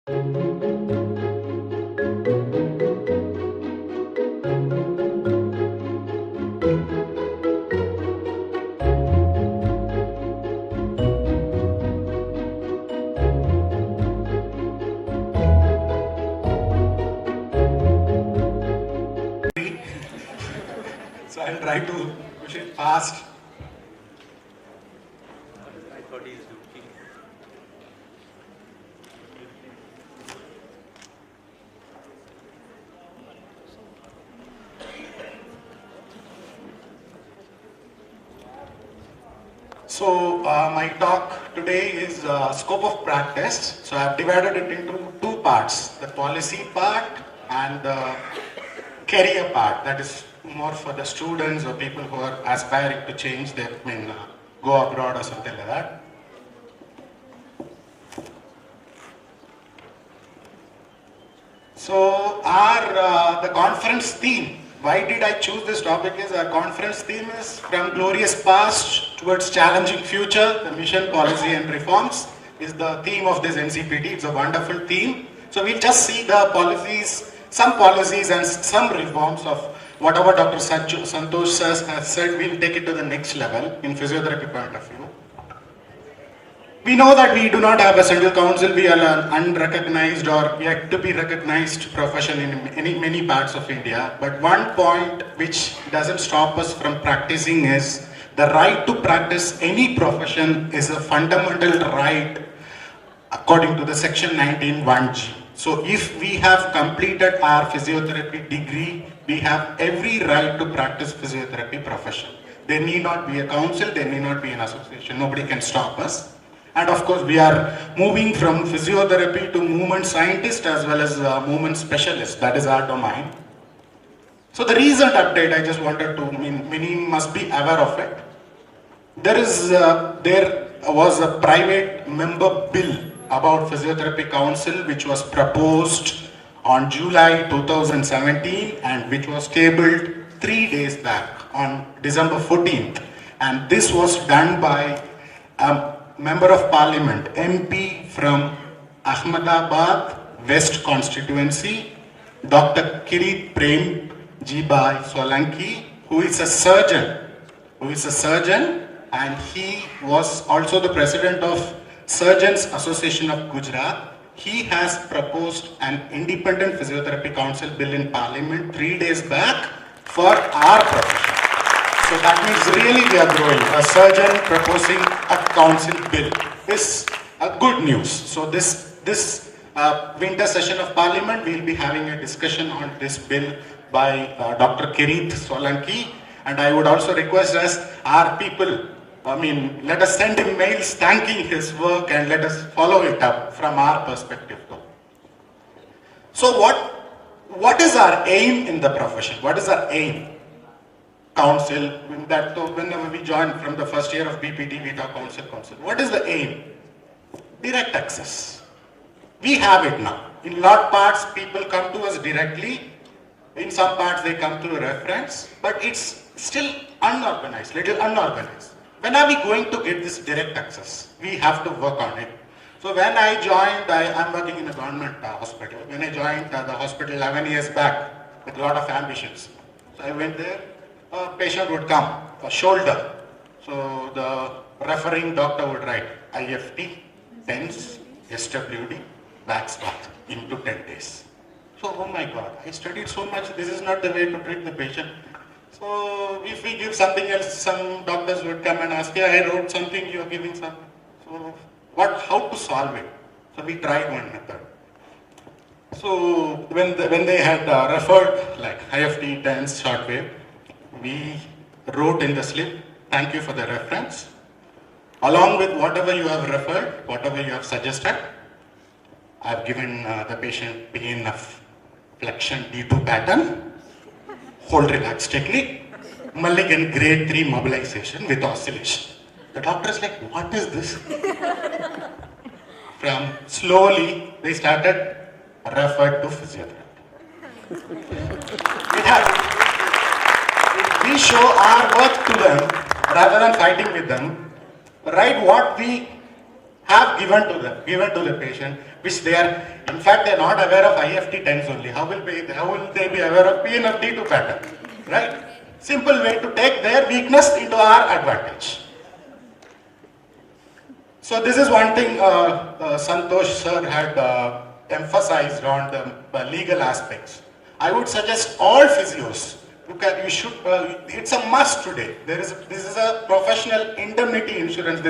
So I'll try to push it fast. I thought he's joking. So my talk today is scope of practice. So I've divided it into two parts, the policy part and the career part. That is more for the students or people who are aspiring to change their, go abroad or something like that. So the conference theme, why did I choose this topic is our conference theme is from glorious past towards challenging future, the mission, policy and reforms is the theme of this NCPT. It's a wonderful theme. So we'll just see the policies, some policies and some reforms of whatever Dr. Santosh Sir has said. We'll take it to the next level in physiotherapy point of view. We know that we do not have a central council. We are an unrecognized or yet to be recognized profession in many parts of India. But one point which doesn't stop us from practicing is the right to practice any profession is a fundamental right according to the section 19(1)(g). So if we have completed our physiotherapy degree, we have every right to practice physiotherapy profession. There need not be a council, there need not be an association, nobody can stop us. And of course we are moving from physiotherapy to movement scientist as well as movement specialist, that is our domain. So the recent update I just wanted to, many must be aware of it. There was a private member bill about physiotherapy council which was proposed on July 2017 and which was tabled 3 days back on December 14th. And this was done by a Member of Parliament, MP from Ahmedabad West constituency, Dr. Kirit Prem Jibai Solanki, who is a surgeon, and he was also the president of Surgeons Association of Gujarat. He has proposed an independent physiotherapy council bill in Parliament 3 days back for our profession. So that means really we are growing. A surgeon proposing a council bill is a good news. So this winter session of Parliament, we will be having a discussion on this bill by Dr. Kirit Solanki. And I would also request us, our people, let us send him mails thanking his work and let us follow it up from our perspective too. So what is our aim in the profession? What is our aim? Council, that whenever we join from the first year of BPT, we talk council. What is the aim? Direct access. We have it now. In lot parts, people come to us directly. In some parts, they come through reference, but it's still unorganized, little unorganized. When are we going to get this direct access? We have to work on it. So when I joined, I'm working in a government hospital. When I joined the hospital 11 years back with a lot of ambitions. So I went there. A patient would come, a shoulder. So the referring doctor would write IFT, TENS, SWD, back spot into 10 days. So, oh my God, I studied so much, this is not the way to treat the patient. So if we give something else, some doctors would come and ask, yeah, I wrote something, you're giving something. So how to solve it? So we tried one method. So when they had referred like IFT, TENS, shortwave, we wrote in the slip, thank you for the reference. Along with whatever you have referred, whatever you have suggested, I have given the patient pain of flexion D2 pattern, hold relax technique, Mulligan grade 3 mobilization with oscillation. The doctor is like, what is this? From slowly, they started referred to physiotherapy. It happened. We show our worth to them rather than fighting with them. Write what we have given to the patient. which they are, in fact, they are not aware of IFT 10s only. How will they be aware of PNFD2 pattern, right? Simple way to take their weakness into our advantage. So this is one thing Santosh sir had emphasized on the legal aspects. I would suggest all physios, it's a must today. This is a professional indemnity insurance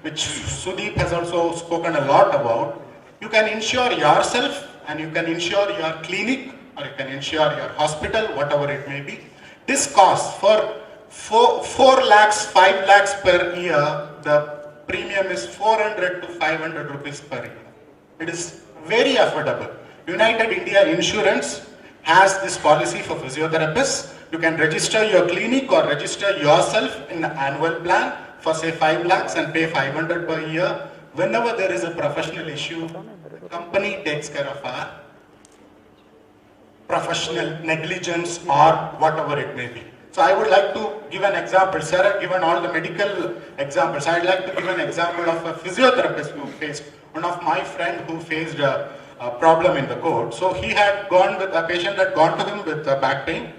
which Sudeep has also spoken a lot about. You can insure yourself and you can insure your clinic or you can insure your hospital, whatever it may be. This cost for 4 lakhs, 5 lakhs per year, the premium is 400 to 500 rupees per year. It is very affordable. United India Insurance has this policy for physiotherapists. You can register your clinic or register yourself in an annual plan for say 5 lakhs and pay 500 per year. Whenever there is a professional issue, the company takes care of our professional negligence or whatever it may be. So I would like to give an example. Sir had given all the medical examples. I'd like to give an example of a physiotherapist who faced, one of my friend who faced a problem in the court. So he had gone with, a patient had gone to him with back pain.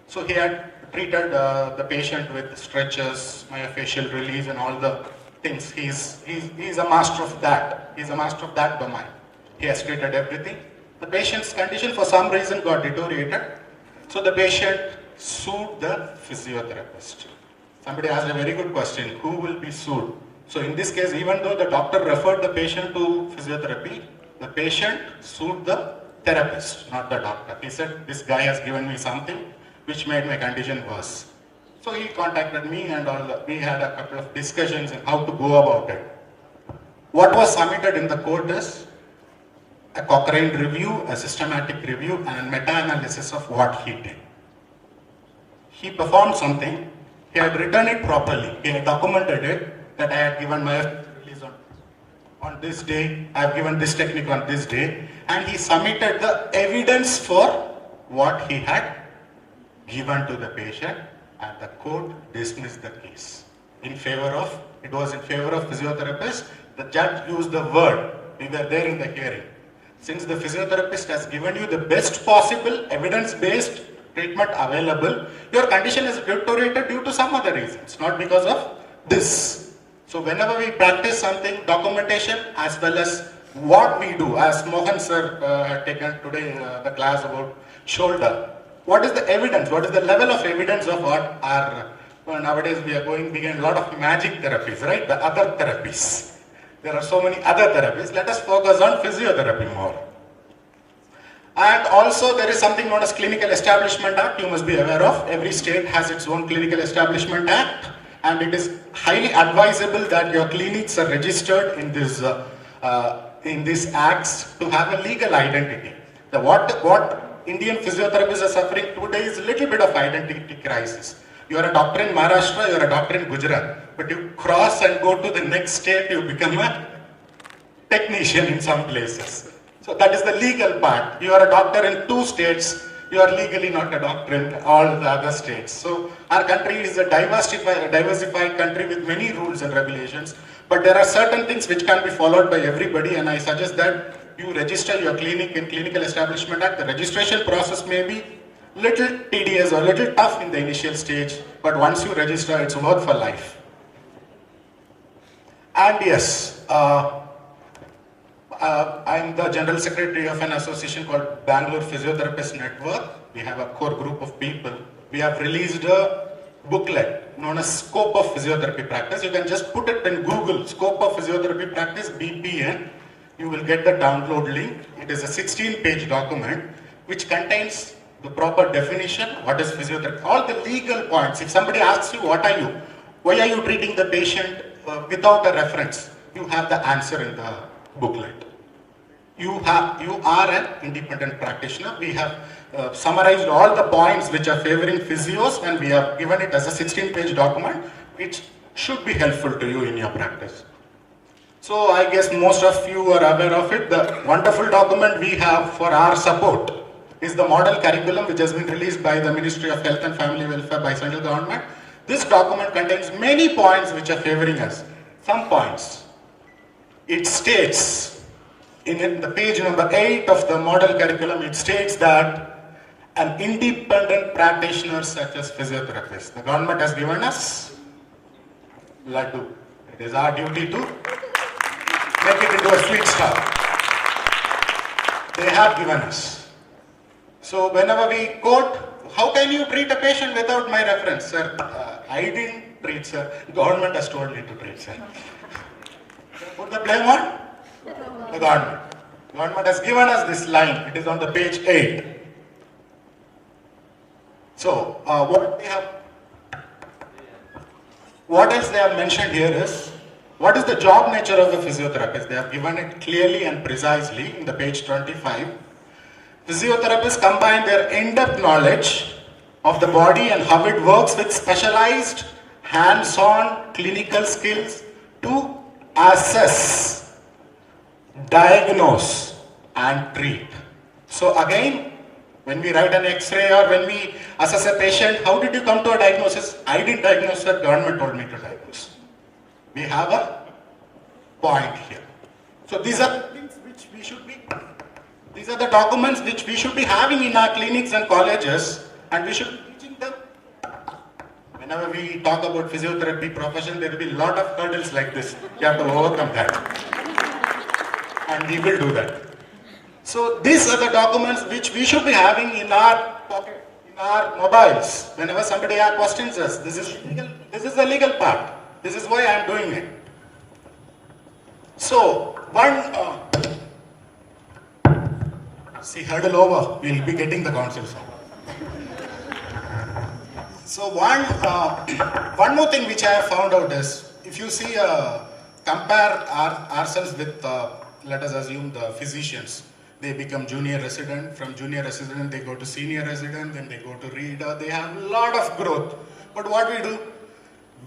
So he had treated the patient with stretchers, myofascial release and all the things. He's a master of that. He's a master of that domain. He has treated everything. The patient's condition for some reason got deteriorated. So the patient sued the physiotherapist. Somebody asked a very good question, who will be sued? So in this case, even though the doctor referred the patient to physiotherapy, the patient sued the therapist, not the doctor. He said, this guy has given me something which made my condition worse. So he contacted me and we had a couple of discussions on how to go about it. What was submitted in the court is a Cochrane review, a systematic review and meta-analysis of what he did. He performed something, he had written it properly, he had documented it, that I had given my release on this day, I have given this technique on this day, and he submitted the evidence for what he had given to the patient, and the court dismissed the case. It was in favor of physiotherapist. The judge used the word, we were there in the hearing. Since the physiotherapist has given you the best possible evidence-based treatment available, your condition is deteriorated due to some other reasons, not because of this. So whenever we practice something, documentation as well as what we do, as Mohan sir had taken today the class about shoulder, what is the evidence, what is the level of evidence of what are, nowadays we are going big in a lot of magic therapies, right, the other therapies. There are so many other therapies, let us focus on physiotherapy more. And also there is something known as Clinical Establishment Act, you must be aware of. Every state has its own Clinical Establishment Act, and it is highly advisable that your clinics are registered in these acts to have a legal identity. What Indian physiotherapists are suffering today is a little bit of identity crisis. You are a doctor in Maharashtra, you are a doctor in Gujarat, but you cross and go to the next state, you become a technician in some places. So that is the legal part. You are a doctor in 2 states, you are legally not a doctor in all the other states. So our country is a diversified country with many rules and regulations, but there are certain things which can be followed by everybody, and I suggest that you register your clinic in Clinical Establishment Act. The registration process may be little tedious or little tough in the initial stage, but once you register, it's work for life. And yes, I'm the General Secretary of an association called Bangalore Physiotherapist Network. We have a core group of people. We have released a booklet known as Scope of Physiotherapy Practice. You can just put it in Google, Scope of Physiotherapy Practice, BPN. You will get the download link. It is a 16-page document which contains the proper definition, what is physiotherapy, all the legal points. If somebody asks you, what are you? Why are you treating the patient without a reference? You have the answer in the booklet. You are an independent practitioner. We have summarized all the points which are favoring physios, and we have given it as a 16-page document which should be helpful to you in your practice. So I guess most of you are aware of it. The wonderful document we have for our support is the model curriculum which has been released by the Ministry of Health and Family Welfare by central government. This document contains many points which are favoring us. Some points. It states in the page number 8 of the model curriculum, it states that an independent practitioner such as physiotherapists, the government has given us laddu. It is our duty to make it into a sweet star. They have given us. So whenever we quote, how can you treat a patient without my reference? Sir, I didn't treat, sir. Government has told me to treat, sir. Put the blame on the government. Government has given us this line. It is on the page 8. So what else they have mentioned here is, what is the job nature of a physiotherapist? They have given it clearly and precisely in the page 25. Physiotherapists combine their in-depth knowledge of the body and how it works with specialized hands-on clinical skills to assess, diagnose and treat. So again, when we write an X-ray or when we assess a patient, how did you come to a diagnosis? I didn't diagnose, sir, government told me to diagnose. We have a point here. So these are things which we should be, these are the documents which we should be having in our clinics and colleges, and we should be teaching them. Whenever we talk about physiotherapy profession, there will be a lot of hurdles like this. You have to overcome that. And we will do that. So these are the documents which we should be having in our pocket, in our mobiles. Whenever somebody questions us, this is the legal part. This is why I am doing it. So, hurdle over, we'll be getting the council song. So one more thing which I have found out is, if you see, compare ourselves with, let us assume the physicians. They become junior resident, from junior resident they go to senior resident, then they go to reader, they have a lot of growth. But what we do?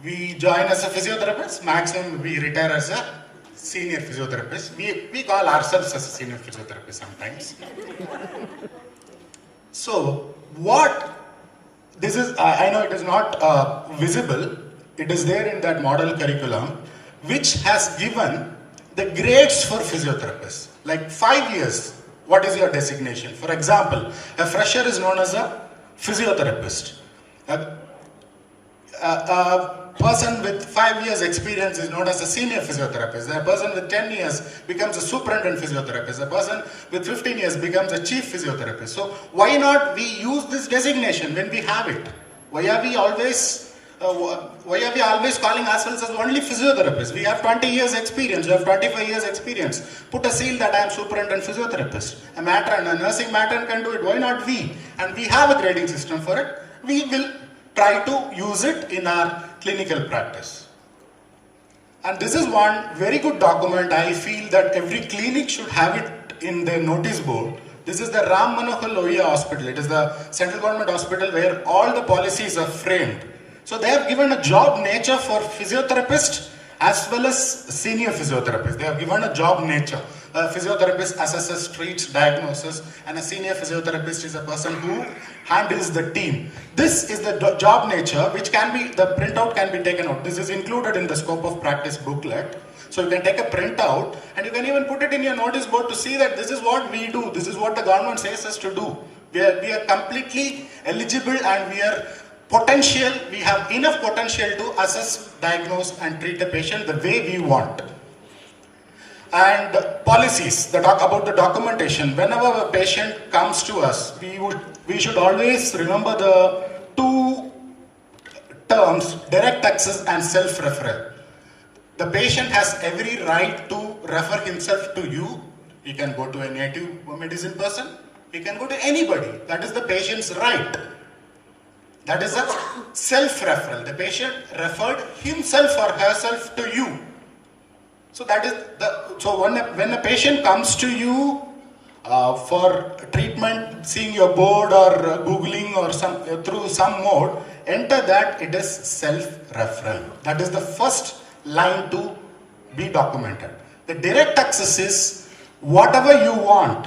We join as a physiotherapist, maximum we retire as a senior physiotherapist. We call ourselves as a senior physiotherapist sometimes. So this is, I know it is not visible, it is there in that model curriculum, which has given the grades for physiotherapists. Like 5 years, what is your designation? For example, a fresher is known as a physiotherapist. A person with 5 years experience is known as a senior physiotherapist. A person with 10 years becomes a superintendent physiotherapist. A person with 15 years becomes a chief physiotherapist. So why not we use this designation when we have it? Why are we always calling ourselves as only physiotherapists? We have 20 years experience, we have 25 years experience. Put a seal that I am superintendent physiotherapist. A matron, a nursing matron can do it. Why not we? And we have a grading system for it. We will try to use it in our clinical practice. And this is one very good document. I feel that every clinic should have it in their notice board. This is the Ram Manohar Lohia Hospital. It is the central government hospital where all the policies are framed. So they have given a job nature for physiotherapists as well as senior physiotherapists. They have given a job nature. A physiotherapist assesses, treats, diagnoses, and a senior physiotherapist is a person who handles the team. This is the job nature which can be, the printout can be taken out. This is included in the scope of practice booklet. So you can take a printout and you can even put it in your notice board to see that this is what we do. This is what the government says us to do. We are completely eligible and we have enough potential to assess, diagnose and treat the patient the way we want. And policies, about the documentation. Whenever a patient comes to us, we should always remember the two terms, direct access and self-referral. The patient has every right to refer himself to you. He can go to a native medicine person. He can go to anybody. That is the patient's right. That is a self-referral. The patient referred himself or herself to you. So that is when a patient comes to you for treatment, seeing your board or Googling or through some mode, enter that it is self-referral. That is the first line to be documented. The direct access is whatever you want,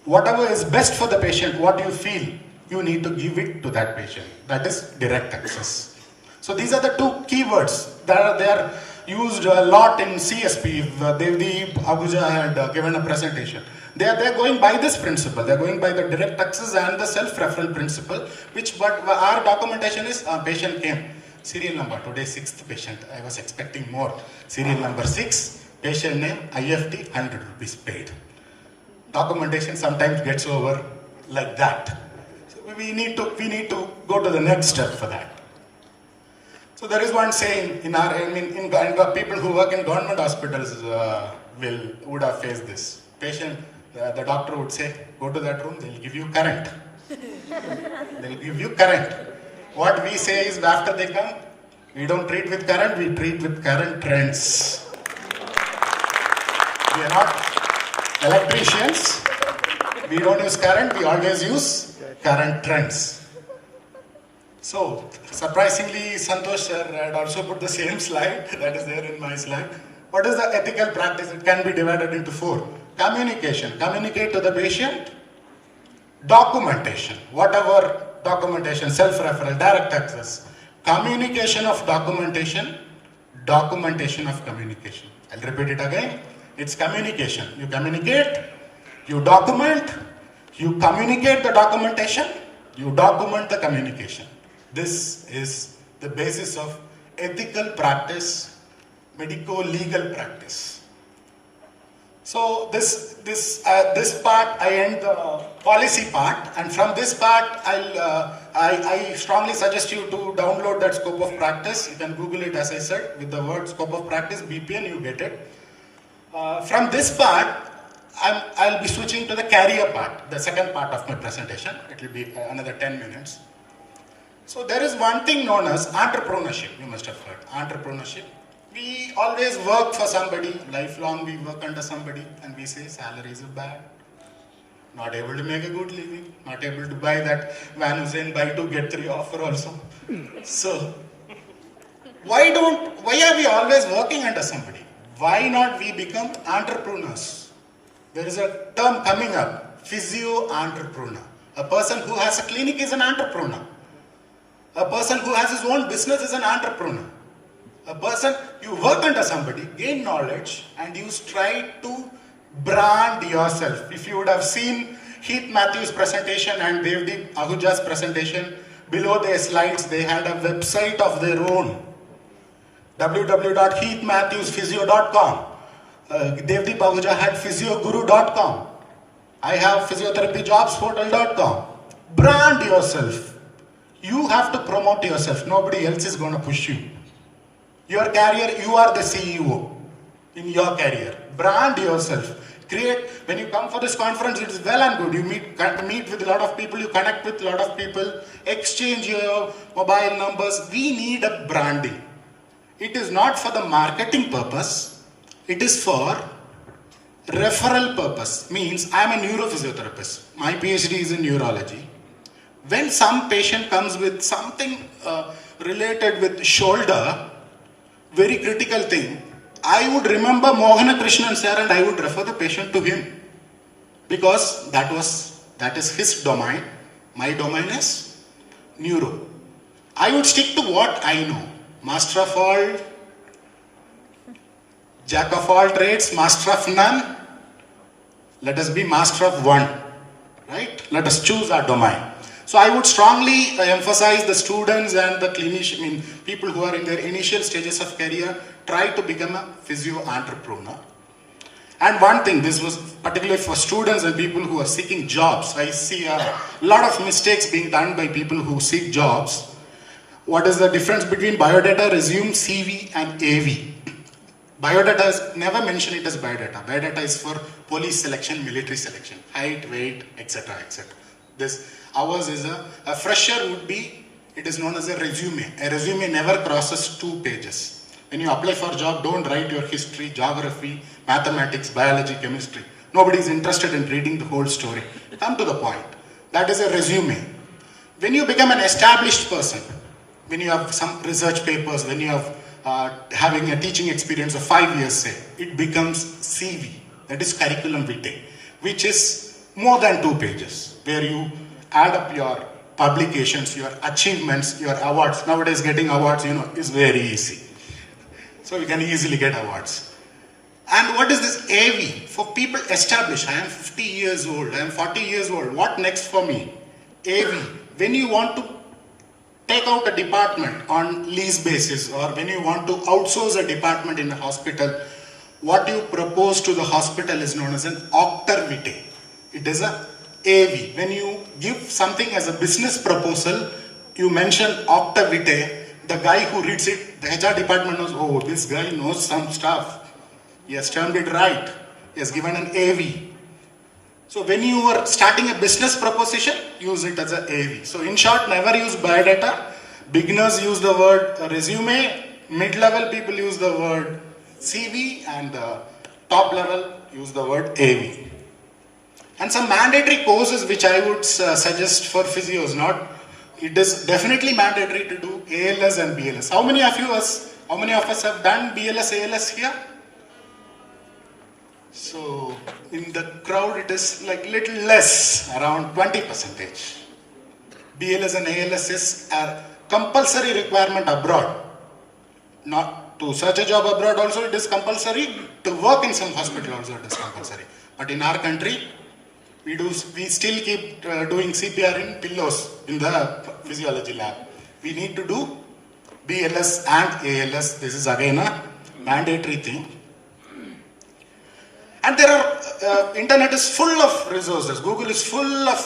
whatever is best for the patient, what you feel, you need to give it to that patient. That is direct access. So these are the two keywords that are there. used a lot in CSP. Devdi Ahuja had given a presentation. They're going by this principle. They're going by the direct access and the self-referral principle, but our documentation is patient came. Serial number, today 6th patient. I was expecting more. Serial number 6, patient name, IFT, 100 rupees paid. Documentation sometimes gets over like that. So we need to go to the next step for that. So there is one saying in people who work in government hospitals would have faced this. Patient, the doctor would say, go to that room, they'll give you current. They'll give you current. What we say is after they come, we don't treat with current, we treat with current trends. We are not electricians. We don't use current, we always use current trends. So, surprisingly, Santosh sir had also put the same slide that is there in my slide. What is the ethical practice? It can be divided into 4. Communication. Communicate to the patient. Documentation. Whatever documentation, self-referral, direct access. Communication of documentation. Documentation of communication. I'll repeat it again. It's communication. You communicate, you document, you communicate the documentation, you document the communication. This is the basis of ethical practice, medico-legal practice. So this part I end the policy part, and from this part I strongly suggest you to download that scope of practice. You can Google it, as I said, with the word scope of practice, BPN, you get it. From this part, I'll be switching to the career part, the second part of my presentation. It will be another 10 minutes. So there is one thing known as entrepreneurship. You must have heard entrepreneurship. We always work for somebody, lifelong we work under somebody, and we say salaries are bad. Not able to make a good living, not able to buy that Van Heusen buy 2 get 3 offer also. So why are we always working under somebody? Why not we become entrepreneurs? There is a term coming up, physio-entrepreneur. A person who has a clinic is an entrepreneur. A person who has his own business is an entrepreneur. A person, you work under somebody, gain knowledge, and you try to brand yourself. If you would have seen Heath Matthews' presentation and Devdi Ahuja's presentation, below their slides they had a website of their own. www.heathmatthewsphysio.com. Devdeep Ahuja had physioguru.com. I have physiotherapyjobsportal.com. Brand yourself. You have to promote yourself. Nobody else is going to push you. Your career, you are the CEO in your career. Brand yourself. Create, when you come for this conference, it is well and good. You meet with a lot of people, you connect with a lot of people, exchange your mobile numbers. We need a branding. It is not for the marketing purpose. It is for referral purpose. Means I am a neurophysiotherapist. My PhD is in neurology. When some patient comes with something related with shoulder, very critical thing, I would remember Mohana Krishnan sir and I would refer the patient to him. Because that is his domain. My domain is neuro. I would stick to what I know. Master of all, jack of all trades, master of none. Let us be master of one. Right? Let us choose our domain. So I would strongly emphasize the students and the clinicians, people who are in their initial stages of career, try to become a physio-entrepreneur. And one thing, this was particularly for students and people who are seeking jobs. I see a lot of mistakes being done by people who seek jobs. What is the difference between biodata, resume, CV and AV? Biodata is, never mention it as biodata. Biodata is for police selection, military selection, height, weight, etc. etc. Ours is a fresher would be, it is known as a resume. A resume never crosses 2 pages. When you apply for a job, don't write your history, geography, mathematics, biology, chemistry. Nobody is interested in reading the whole story. Come to the point. That is a resume. When you become an established person, when you have some research papers, when you have having a teaching experience of 5 years, say, it becomes CV. That is curriculum vitae, which is more than 2 pages, where you add up your publications, your achievements, your awards. Nowadays getting awards, is very easy. So you can easily get awards. And what is this AV? For people established, I am 50 years old, I am 40 years old, what next for me? AV, when you want to take out a department on lease basis, or when you want to outsource a department in a hospital, what you propose to the hospital is known as an octave vitae. It is a AV. When you give something as a business proposal, you mention octave vitae, the guy who reads it, the HR department knows, oh, this guy knows some stuff. He has termed it right. He has given an AV. So when you are starting a business proposition, use it as an AV. So in short, never use biodata. Beginners use the word resume. Mid-level people use the word CV, and top level use the word AV. And some mandatory courses which I would suggest for physios. It is definitely mandatory to do ALS and BLS. How many of us have done BLS, ALS here? So in the crowd it is like little less, around 20%. BLS and ALS is a compulsory requirement abroad. Not to search a job abroad also it is compulsory, to work in some hospital also it is compulsory. But in our country, we still keep doing CPR in pillows in the physiology lab. We need to do BLS and ALS. This is again a mandatory thing. And there are, internet is full of resources. Google is full of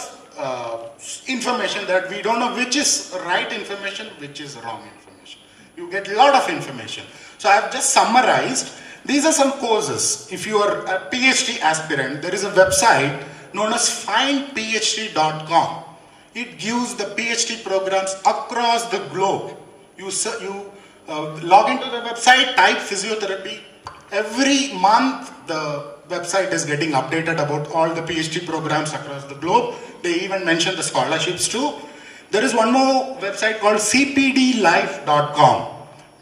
information that we don't know which is right information, which is wrong information. You get a lot of information. So I have just summarized. These are some courses. If you are a PhD aspirant, there is a website known as findphd.com. It gives the PhD programs across the globe. You log into the website, type physiotherapy. Every month, the website is getting updated about all the PhD programs across the globe. They even mention the scholarships too. There is one more website called cpdlife.com,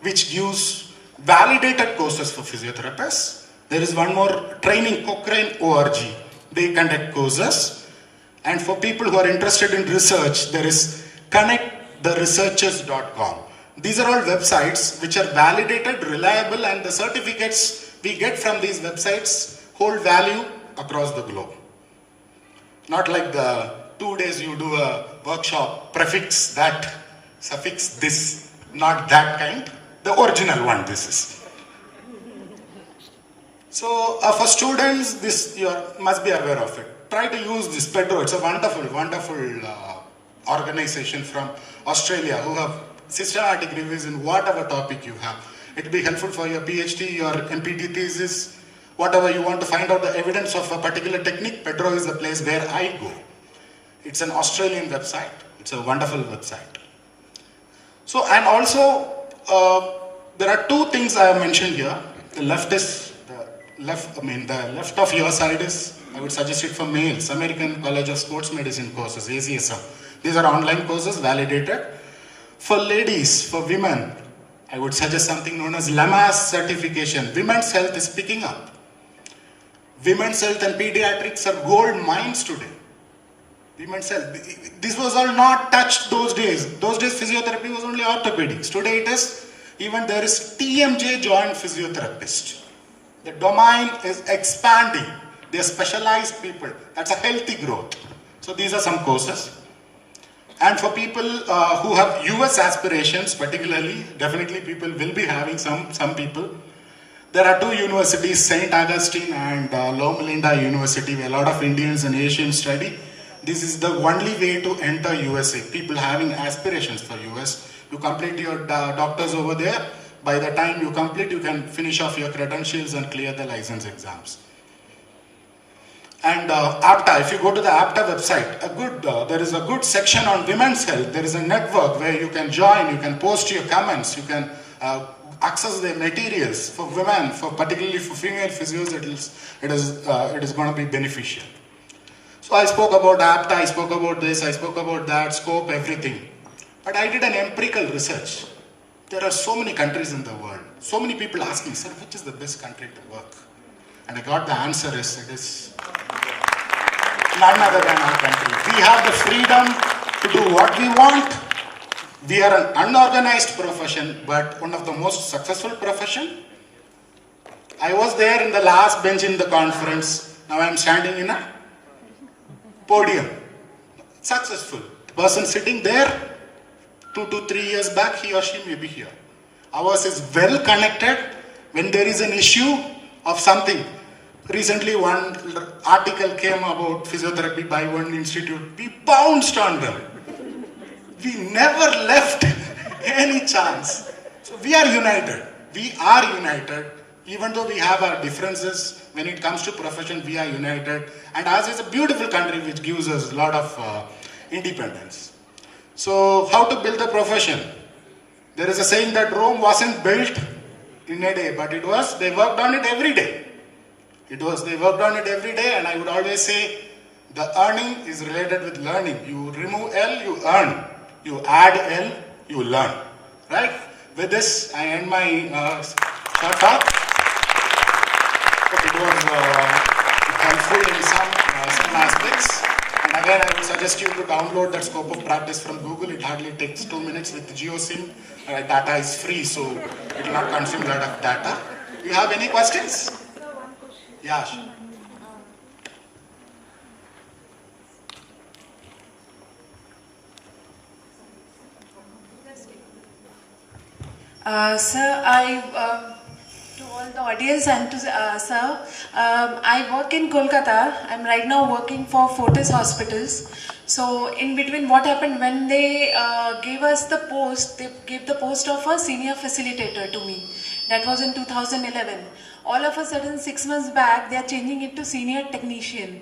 which gives validated courses for physiotherapists. There is one more training, Cochrane.org. They conduct courses. And for people who are interested in research, there is connecttheresearchers.com. These are all websites which are validated, reliable, and the certificates we get from these websites hold value across the globe. Not like the 2 days you do a workshop, prefix that, suffix this, not that kind. The original one this is. So for students, this you must be aware of it. Try to use this Pedro. It's a wonderful organization from Australia who have systematic reviews in whatever topic you have. It will be helpful for your PhD, your MPT thesis, whatever you want to find out the evidence of a particular technique. Pedro is the place where I go. It's an Australian website. It's a wonderful website. So, and also, there are two things I have mentioned here. The left of your side is, I would suggest it for males, American College of Sports Medicine courses, ACSM. These are online courses, validated. For ladies, for women, I would suggest something known as LAMAS certification. Women's health is picking up. Women's health and pediatrics are gold mines today. Women's health. This was all not touched those days. Those days physiotherapy was only orthopedics. Today it is, even there is TMJ joint physiotherapist. The domain is expanding. They are specialized people. That's a healthy growth. So these are some courses. And for people who have US aspirations, particularly, definitely people will be having some people. There are two universities, St. Augustine and Loma Linda University, where a lot of Indians and Asians study. This is the only way to enter USA. People having aspirations for US. You complete your doctors over there. By the time you complete, you can finish off your credentials and clear the license exams. And APTA, if you go to the APTA website, there is a good section on women's health. There is a network where you can join, you can post your comments, you can access the materials for women, particularly for female physios. It is going to be beneficial. So I spoke about APTA, I spoke about this, I spoke about that, scope, everything. But I did an empirical research. There are so many countries in the world. So many people ask me, sir, which is the best country to work? And I got the answer is, it is none other than our country. We have the freedom to do what we want, We are an unorganized profession, but one of the most successful profession. I was there in the last bench in the conference. Now I am standing in a podium. Successful. The person sitting there 2 to 3 years back, he or she may be here. Ours is well connected. When there is an issue of something, recently one article came about physiotherapy by one institute. We bounced on them. We never left any chance. So we are united. We are united. Even though we have our differences, when it comes to profession, we are united. And ours is a beautiful country which gives us a lot of independence. So how to build a profession? There is a saying that Rome wasn't built in a day, but they worked on it every day. They worked on it every day, and I would always say the earning is related with learning. You remove L, you earn. You add L, you learn. Right? With this, I end my short talk. It was helpful in some aspects. And again, I would suggest you to download that scope of practice from Google. It hardly takes 2 minutes with GeoSim. Data is free, so it will not consume a lot of data. Do you have any questions? Yeah, sure. Sir, to all the audience and to sir, I work in Kolkata. I'm right now working for Fortis Hospitals. So in between, what happened when they gave us the post, they gave the post of a senior facilitator to me. That was in 2011. All of a sudden, 6 months back, they are changing it to senior technician.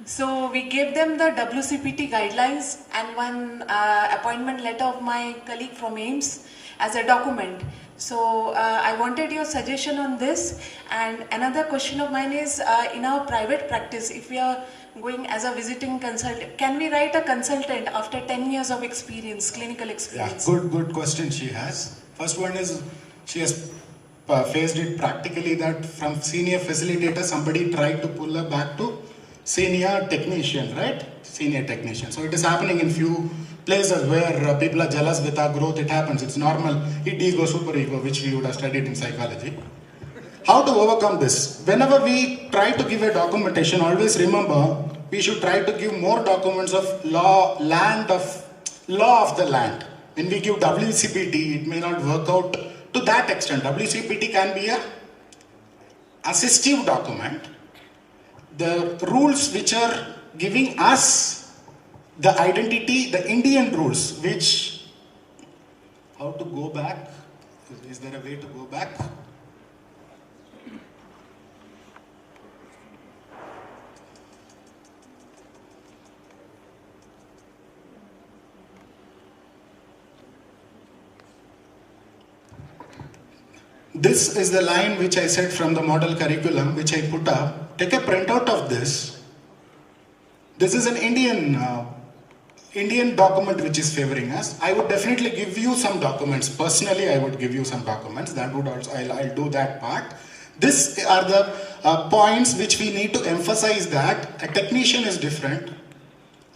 So we gave them the WCPT guidelines and one appointment letter of my colleague from AIMS as a document. So I wanted your suggestion on this. And another question of mine is, in our private practice, if we are going as a visiting consultant, can we write a consultant after 10 years of experience, clinical experience? Yeah, good question she has. First one is, she has faced it practically that from senior facilitator, somebody tried to pull her back to senior technician, right? Senior technician. So it is happening in few places where people are jealous with our growth. It happens. It's normal. Ego, super ego, which we would have studied in psychology. How to overcome this? Whenever we try to give a documentation, always remember we should try to give more documents of law of the land. When we give WCPT, it may not work out to that extent. WCPT can be a assistive document. The rules which are giving us the identity, the Indian rules, which, how to go back? Is there a way to go back? This is the line which I said from the model curriculum, which I put up. Take a printout of this. This is an Indian document which is favoring us. I would definitely give you some documents. Personally, I would give you some documents. That would also, I'll do that part. These are the points which we need to emphasize, that a technician is different.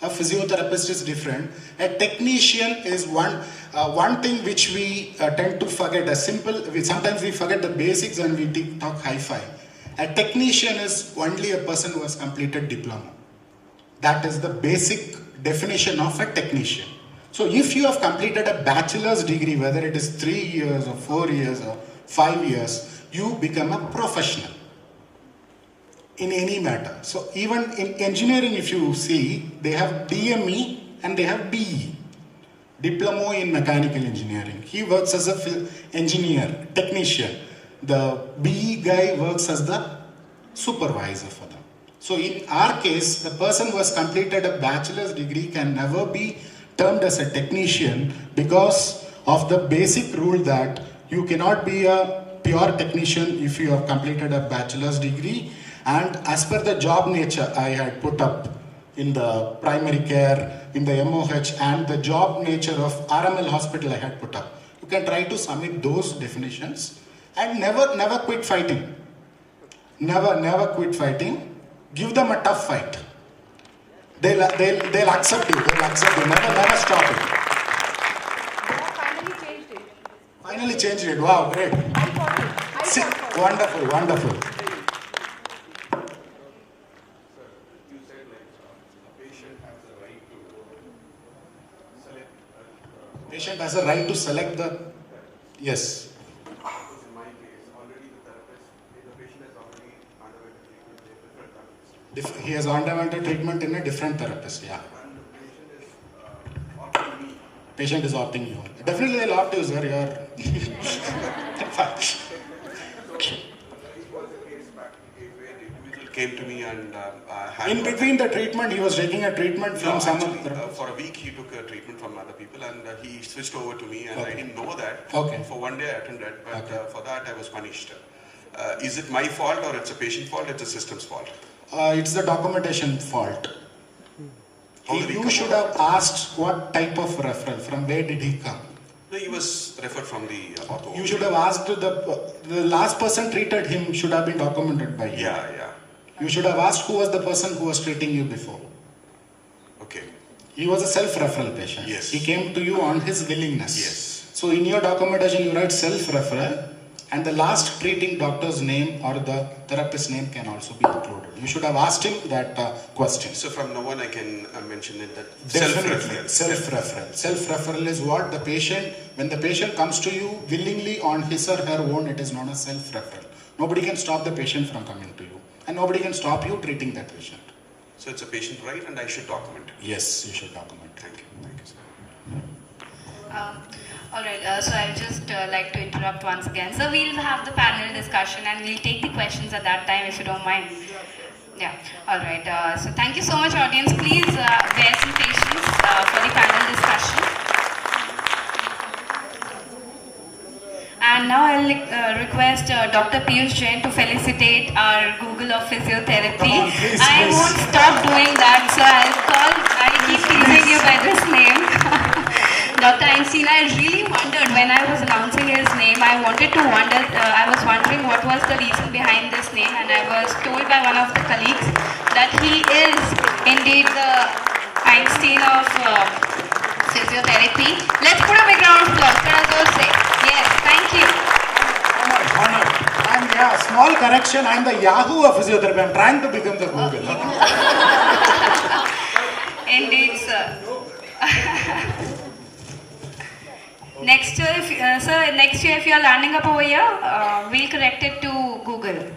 A physiotherapist is different. A technician is one thing which we tend to forget. Sometimes we forget the basics and we talk hi-fi. A technician is only a person who has completed diploma. That is the basic definition of a technician. So if you have completed a bachelor's degree, whether it is 3 years or 4 years or 5 years, you become a professional in any matter. So even in engineering, if you see, they have DME and they have DE, Diploma in Mechanical Engineering. He works as an engineer, technician. The BE guy works as the supervisor for them. So in our case, the person who has completed a bachelor's degree can never be termed as a technician because of the basic rule that you cannot be a pure technician if you have completed a bachelor's degree. And as per the job nature I had put up in the primary care, in the MOH, and the job nature of RML hospital I had put up. You can try to submit those definitions and never quit fighting. Never quit fighting. Give them a tough fight. They'll accept you. Never stop it. Finally changed it. Wow, great. See, wonderful, wonderful. You said like a patient has the right to select. Patient has a right to select the. Yes. Because in my case, already the patient has already underwent treatment with a different therapist. He has underwent a treatment in a different therapist. Yeah. And the patient is opting me. Patient is opting you. Definitely they'll opt you, sir. You're. It was a case where the individual came to me and had. In between the treatment, he was taking a treatment from No, someone. actually, for a week he took a treatment from other people and he switched over to me and I Okay. didn't know that. Okay. For one day I attended, but Okay. for that I was punished. Is it my fault or it's a patient fault? It's a system's fault. It's the documentation fault. How did he You come should out? have asked what type of referral, from where did he come? No, he was referred from the auto. You should have asked the last person treated him should have been documented by you. Yeah. You should have asked who was the person who was treating you before. Okay. He was a self-referral patient. Yes. He came to you on his willingness. Yes. So in your documentation you write self-referral and the last treating doctor's name or the therapist's name can also be included. You should have asked him that question. So from now on I can mention it that Definitely. self-reference. Self-referral. Self-referral is what the patient, when the patient comes to you willingly on his or her own, it is known as self-referral. Nobody can stop the patient from coming to you. And nobody can stop you treating that patient. So it's a patient right and I should document it. Yes, you should document. Thank you. Thank you, sir. All right, so I'll just like to interrupt once again. So we'll have the panel discussion and we'll take the questions at that time if you don't mind. Yeah, all right. So thank you so much, audience. Please bear some patience for the panel discussion. And now I'll request Dr. Piyush Jain to felicitate our Google of Physiotherapy. Come on, please, I please. won't stop doing that, so I'll keep teasing you by this name. Dr. Einstein, I really wondered when I was announcing his name, I was wondering what was the reason behind this name, and I was told by one of the colleagues that he is indeed the Einstein of physiotherapy. Let's put a big round of applause. Let us all say, yes, thank you. Honored. And yeah, small correction, I'm the Yahoo of physiotherapy. I'm trying to become the Google. Indeed, sir. Next year, if you are landing up over here, we'll correct it to Google.